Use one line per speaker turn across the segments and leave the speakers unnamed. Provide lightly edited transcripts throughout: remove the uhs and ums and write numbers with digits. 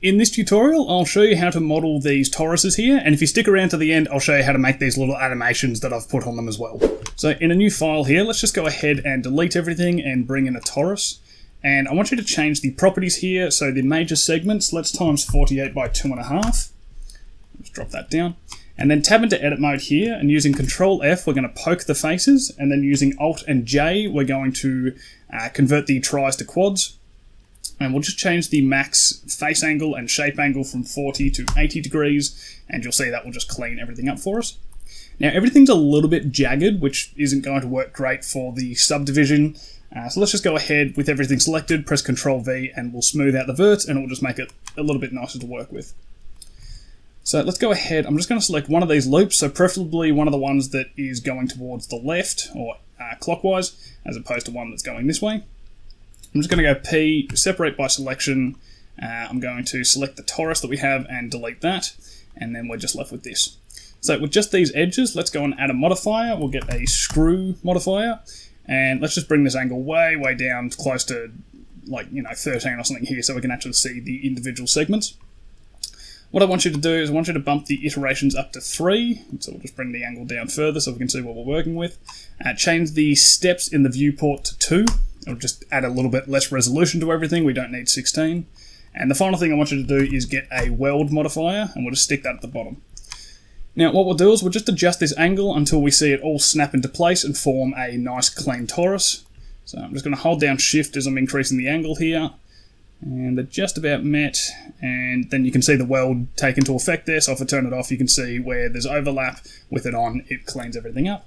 In this tutorial, I'll show you how to model these toruses here, and if you stick around to the end, I'll show you how to make these little animations that I've put on them as well. So in a new file here, let's just go ahead and delete everything and bring in a torus. And I want you to change the properties here, so the major segments, let's times 48 by 2.5. Let's drop that down. And then tab into edit mode here, and using Control F, we're going to poke the faces, and then using Alt and J, we're going to convert the tris to quads. And we'll just change the max face angle and shape angle from 40 to 80 degrees, and you'll see that will just clean everything up for us. Now everything's a little bit jagged, which isn't going to work great for the subdivision. So let's just go ahead with everything selected, press Ctrl V, and we'll smooth out the verts, and it will just make it a little bit nicer to work with. So let's go ahead, I'm just going to select one of these loops, so preferably one of the ones that is going towards the left, or clockwise, as opposed to one that's going this way. I'm just going to go P, separate by selection. I'm going to select the torus that we have and delete that, and then we're just left with this. So with just these edges, let's go and add a modifier. We'll get a screw modifier, and let's just bring this angle way down, close to 13 or something here, so we can actually see the individual segments. What I want you to do is I want you to bump the iterations up to 3, so we'll just bring the angle down further so we can see what we're working with. Change the steps in the viewport to 2. It'll just add a little bit less resolution to everything. We don't need 16. And the final thing I want you to do is get a weld modifier, and we'll just stick that at the bottom. Now what we'll do is we'll just adjust this angle until we see it all snap into place and form a nice clean torus. So I'm just going to hold down Shift as I'm increasing the angle here. And they're just about met, and then you can see the weld take into effect there, so if I turn it off you can see where there's overlap. With it on, it cleans everything up.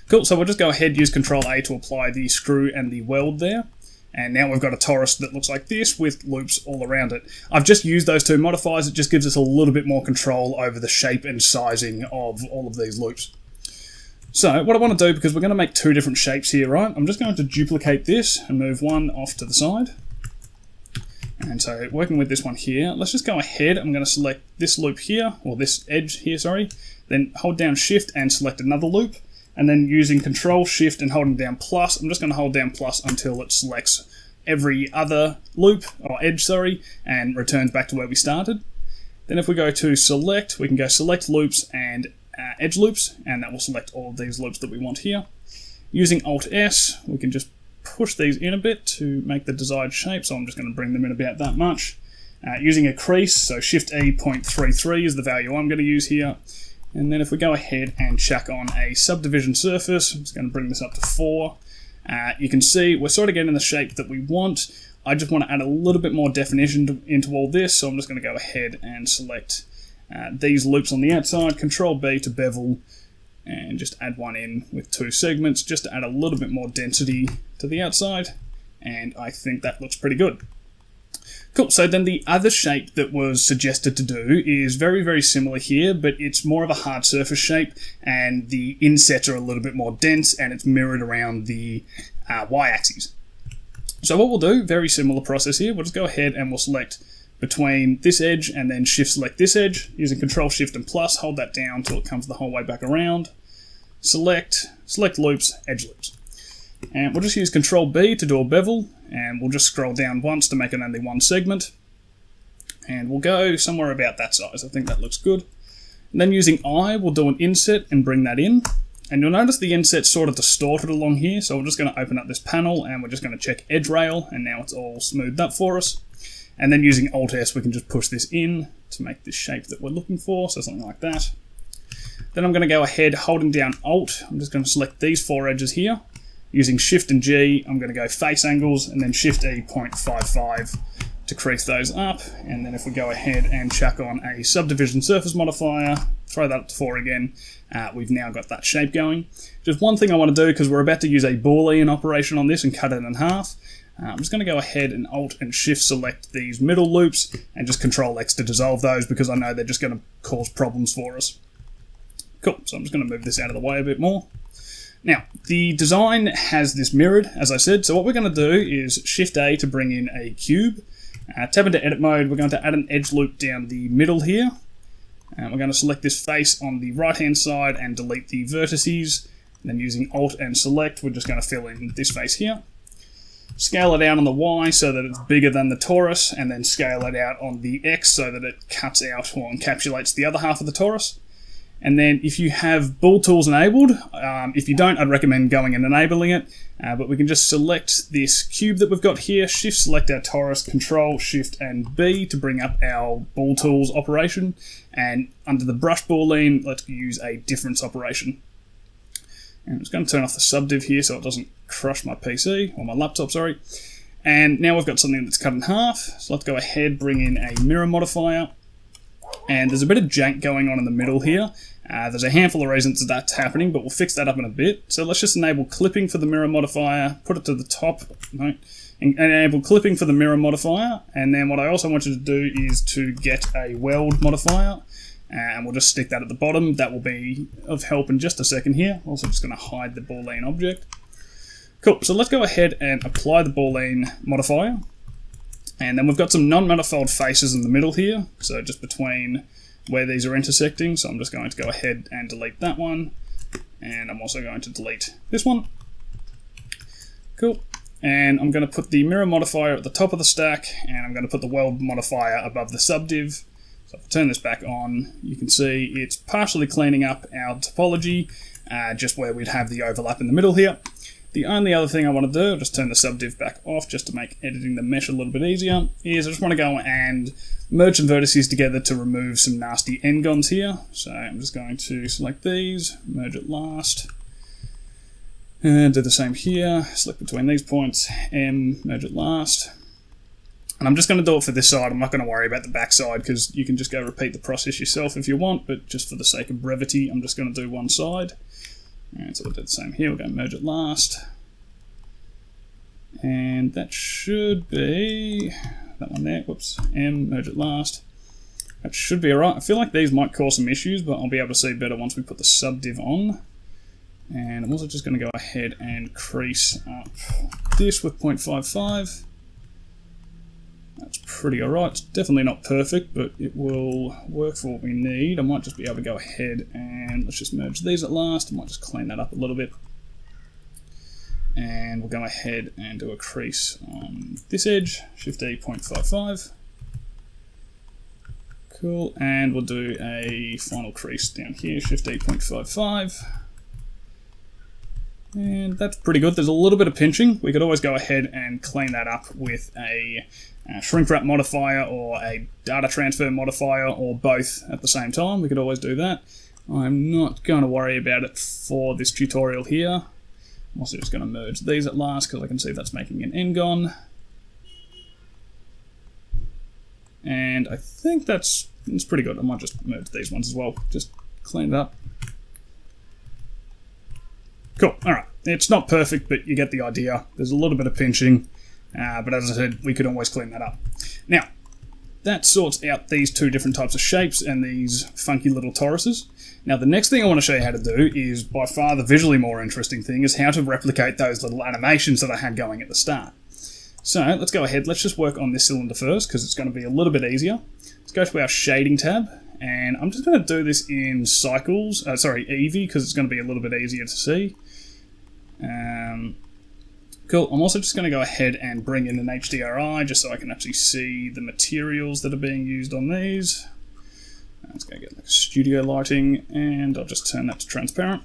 Cool, so we'll just go ahead, use Control A to apply the screw and the weld there, and now we've got a torus that looks like this with loops all around it. I've just used those two modifiers, it just gives us a little bit more control over the shape and sizing of all of these loops. So what I want to do, because we're going to make two different shapes here, right, I'm just going to duplicate this and move one off to the side. And so working with this one here, let's just go ahead, I'm going to select this loop here, or this edge here, sorry, then hold down Shift and select another loop, and then using Control Shift and holding down plus, I'm just going to hold down plus until it selects every other loop, or edge, sorry, and returns back to where we started. Then if we go to select, we can go select loops and edge loops, and that will select all of these loops that we want here. Using Alt S, we can just push these in a bit to make the desired shape, so I'm just going to bring them in about that much. Using a crease, so Shift E 0.33 is the value I'm going to use here. And then if we go ahead and chuck on a subdivision surface, I'm just going to bring this up to 4. You can see we're sort of getting the shape that we want. I just want to add a little bit more definition into all this, so I'm just going to go ahead and select these loops on the outside, Control B to bevel, and just add one in with 2 segments just to add a little bit more density to the outside, and I think that looks pretty good. Cool, so then the other shape that was suggested to do is very similar here, but it's more of a hard surface shape, and the insets are a little bit more dense, and it's mirrored around the y-axis. So what we'll do, very similar process here, we'll just go ahead and we'll select between this edge and then shift select this edge, using Control Shift and plus, hold that down until it comes the whole way back around. Select loops, edge loops. And we'll just use Control B to do a bevel, and we'll just scroll down once to make it only one segment. And we'll go somewhere about that size, I think that looks good. And then using I, we'll do an inset and bring that in. And you'll notice the inset's sort of distorted along here, so we're just going to open up this panel and we're just going to check edge rail, and now it's all smoothed up for us. And then using Alt S, we can just push this in to make this shape that we're looking for, so something like that. Then I'm going to go ahead, holding down Alt, I'm just going to select these 4 edges here. Using Shift and G, I'm going to go face angles, and then Shift E 0.55 to crease those up. And then if we go ahead and chuck on a subdivision surface modifier, throw that up to 4 again, we've now got that shape going. Just one thing I want to do, because we're about to use a Boolean operation on this and cut it in half, I'm just going to go ahead and Alt and Shift select these middle loops and just Control X to dissolve those, because I know they're just going to cause problems for us. Cool, so I'm just going to move this out of the way a bit more. Now, the design has this mirrored, as I said, so what we're going to do is Shift A to bring in a cube. Tab into edit mode, we're going to add an edge loop down the middle here. And we're going to select this face on the right hand side and delete the vertices. And then using Alt and Select, we're just going to fill in this face here. scale it out on the Y so that it's bigger than the torus, and then scale it out on the X so that it cuts out or encapsulates the other half of the torus. And then if you have Bool tools enabled, if you don't, I'd recommend going and enabling it, but we can just select this cube that we've got here, shift select our torus, control shift and B to bring up our Bool tools operation, and under the brush boolean, let's use a difference operation. And I'm just going to turn off the subdiv here so it doesn't crush my PC, or my laptop, sorry. And now we've got something that's cut in half, so let's go ahead, bring in a mirror modifier. And there's a bit of jank going on in the middle here. There's a handful of reasons that's happening, but we'll fix that up in a bit. So let's just enable clipping for the mirror modifier, put it to the top, and enable clipping for the mirror modifier. And then what I also want you to do is to get a weld modifier, and we'll just stick that at the bottom. That will be of help in just a second here. Also just going to hide the boolean object. Cool, so let's go ahead and apply the boolean modifier. And then we've got some non-manifold faces in the middle here, so just between where these are intersecting. So I'm just going to go ahead and delete that one, and I'm also going to delete this one. Cool. And I'm going to put the mirror modifier at the top of the stack, and I'm going to put the weld modifier above the subdiv. So if I turn this back on, you can see it's partially cleaning up our topology, just where we'd have the overlap in the middle here. The only other thing I want to do, I'll just turn the subdiv back off just to make editing the mesh a little bit easier, is I just want to go and merge some vertices together to remove some nasty n-gons here. So I'm just going to select these, merge at last, and do the same here, select between these points, M, merge at last. And I'm just going to do it for this side. I'm not going to worry about the back side because you can just go repeat the process yourself if you want, but just for the sake of brevity, I'm just going to do one side. And so we'll do the same here, we'll go merge at last. And that should be, that one there, whoops, M, merge at last. That should be alright. I feel like these might cause some issues, but I'll be able to see better once we put the subdiv on. And I'm also just going to go ahead and crease up this with 0.55. That's pretty alright. It's definitely not perfect, but it will work for what we need. I might just be able to go ahead and let's just merge these at last. I might just clean that up a little bit. And we'll go ahead and do a crease on this edge, Shift E 0.55. Cool, and we'll do a final crease down here, Shift E 0.55. And that's pretty good. There's a little bit of pinching. We could always go ahead and clean that up with a shrink wrap modifier or a data transfer modifier or both at the same time. We could always do that. I'm not going to worry about it for this tutorial here. I'm also just going to merge these at last because I can see that's making an n-gon. And I think it's pretty good. I might just merge these ones as well. Just clean it up. Cool, alright. It's not perfect, but you get the idea. There's a little bit of pinching, but as I said, we could always clean that up. Now, that sorts out these two different types of shapes and these funky little toruses. Now, the next thing I want to show you how to do is by far the visually more interesting thing, is how to replicate those little animations that I had going at the start. So, let's go ahead. Let's just work on this cylinder first, because it's going to be a little bit easier. Let's go to our shading tab. And I'm just going to do this in cycles, Eevee, because it's going to be a little bit easier to see. Cool, I'm also just going to go ahead and bring in an HDRI just so I can actually see the materials that are being used on these. Let's go get like studio lighting, and I'll just turn that to transparent.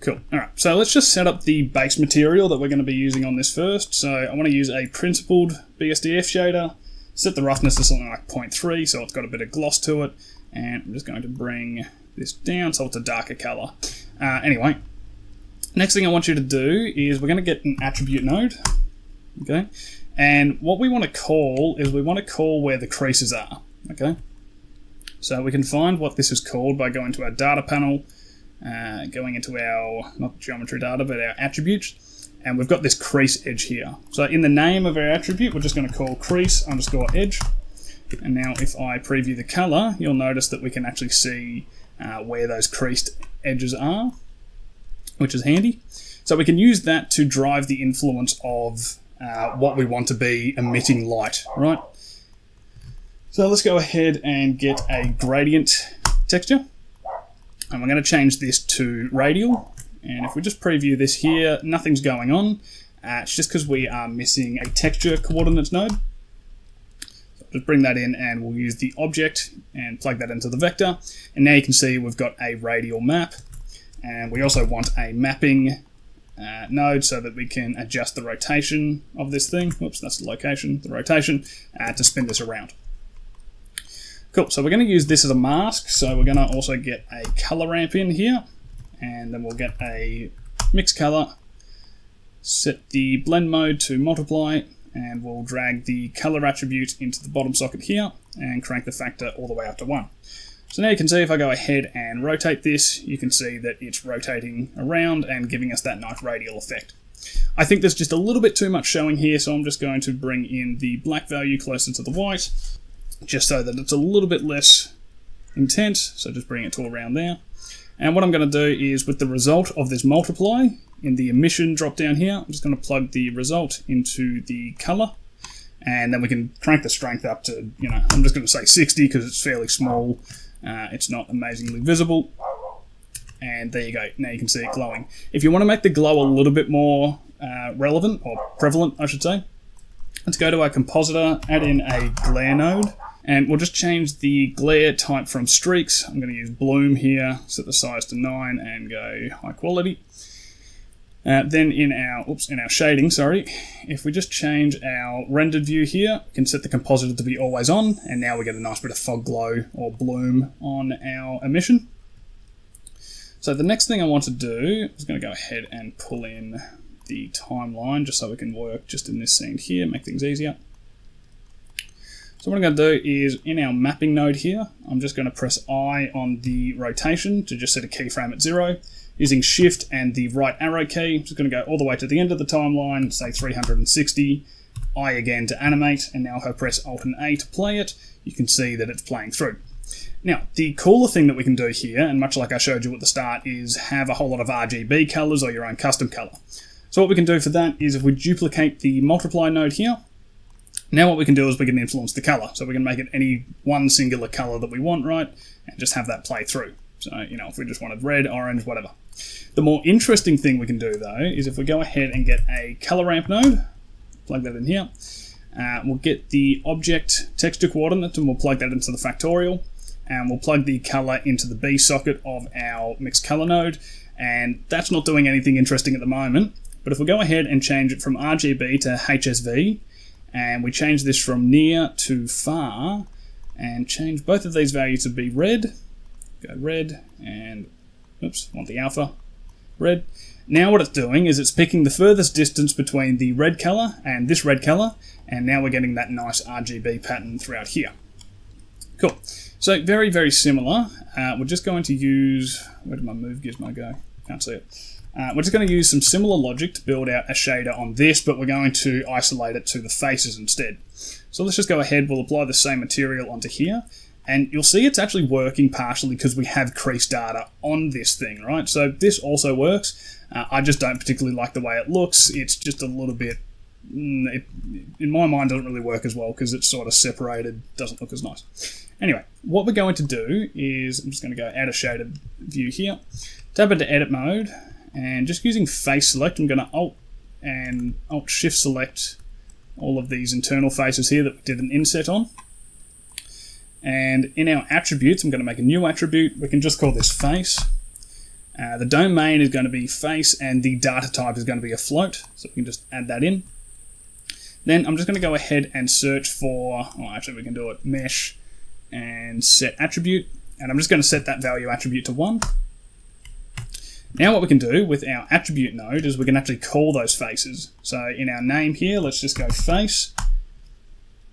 Cool, alright, so let's just set up the base material that we're going to be using on this first. So I want to use a principled BSDF shader. Set the roughness to something like 0.3 so it's got a bit of gloss to it, and I'm just going to bring this down so it's a darker colour. Anyway, next thing I want you to do is we're going to get an attribute node, okay? And what we want to call is we want to call where the creases are, okay? So we can find what this is called by going to our data panel, going into our, not geometry data, but our attributes. And we've got this crease edge here. So in the name of our attribute, we're just going to call crease underscore edge. And now if I preview the color, you'll notice that we can actually see where those creased edges are, which is handy. So we can use that to drive the influence of what we want to be emitting light, right? So let's go ahead and get a gradient texture. And we're going to change this to radial. And if we just preview this here, nothing's going on. It's just because we are missing a texture coordinates node. So just bring that in and we'll use the object and plug that into the vector. And now you can see we've got a radial map. And we also want a mapping node so that we can adjust the rotation of this thing. Whoops, that's the location, the rotation, to spin this around. Cool, so we're going to use this as a mask, so we're going to also get a color ramp in here, and then we'll get a mix color, set the blend mode to multiply, and we'll drag the color attribute into the bottom socket here, and crank the factor all the way up to 1. So now you can see if I go ahead and rotate this, you can see that it's rotating around and giving us that nice radial effect. I think there's just a little bit too much showing here, so I'm just going to bring in the black value closer to the white, just so that it's a little bit less intense, so just bring it to around there. And what I'm going to do is, with the result of this multiply, in the emission drop down here, I'm just going to plug the result into the color, and then we can crank the strength up to, I'm just going to say 60 because it's fairly small, it's not amazingly visible. And there you go, now you can see it glowing. If you want to make the glow a little bit more relevant, or prevalent I should say, let's go to our compositor, add in a glare node, and we'll just change the glare type from streaks. I'm going to use bloom here, set the size to 9 and go high quality. Then in our shading, if we just change our rendered view here, we can set the compositor to be always on, and now we get a nice bit of fog glow or bloom on our emission. So the next thing I want to do is going to go ahead and pull in the timeline just so we can work just in this scene here, make things easier. So what I'm going to do is, in our mapping node here, I'm just going to press I on the rotation to just set a keyframe at 0. Using shift and the right arrow key, I'm just going to go all the way to the end of the timeline, say 360, I again to animate, and now if I press Alt and A to play it, you can see that it's playing through. Now, the cooler thing that we can do here, and much like I showed you at the start, is have a whole lot of RGB colors or your own custom color. So what we can do for that is, if we duplicate the multiply node here, now what we can do is we can influence the color. So we can make it any one singular color that we want, right? And just have that play through. So, if we just wanted red, orange, whatever. The more interesting thing we can do though, is if we go ahead and get a color ramp node, plug that in here, we'll get the object texture coordinate and we'll plug that into the factorial, and we'll plug the color into the B socket of our mixed color node, and that's not doing anything interesting at the moment. But if we go ahead and change it from RGB to HSV, and we change this from near to far, and change both of these values to be red, go red, and want the alpha, red. Now what it's doing is it's picking the furthest distance between the red color and this red color, and now we're getting that nice RGB pattern throughout here. Cool. So very, very similar. We're just going to use, where did my move gizmo go? Can't see it. We're just going to use some similar logic to build out a shader on this, but we're going to isolate it to the faces instead. So let's just go ahead, we'll apply the same material onto here, and you'll see it's actually working partially because we have crease data on this thing, right? So this also works. I just don't particularly like the way it looks. It's just a little bit, in my mind, doesn't really work as well because it's sort of separated, doesn't look as nice. Anyway, what we're going to do is, I'm just going to go add a shaded view here, tab into edit mode, and just using face select, I'm going to Alt Shift select all of these internal faces here that we did an inset on. And in our attributes, I'm going to make a new attribute. We can just call this face. The domain is going to be face, and the data type is going to be a float. So we can just add that in. Then I'm just going to go ahead and search for, actually we can do it mesh and set attribute. And I'm just going to set that value attribute to 1. Now what we can do with our attribute node is we can actually call those faces. So in our name here, let's just go face,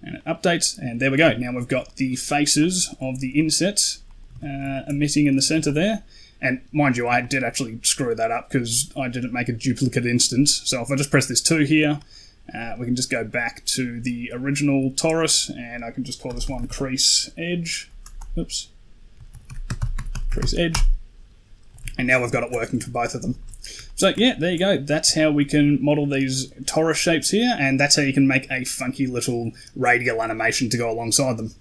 and it updates, and there we go. Now we've got the faces of the insets emitting in the center there. And mind you, I did actually screw that up because I didn't make a duplicate instance. So if I just press this 2 here, we can just go back to the original Torus, and I can just call this one crease edge. Oops. Crease edge. And now we've got it working for both of them. So yeah, there you go. That's how we can model these torus shapes here, and that's how you can make a funky little radial animation to go alongside them.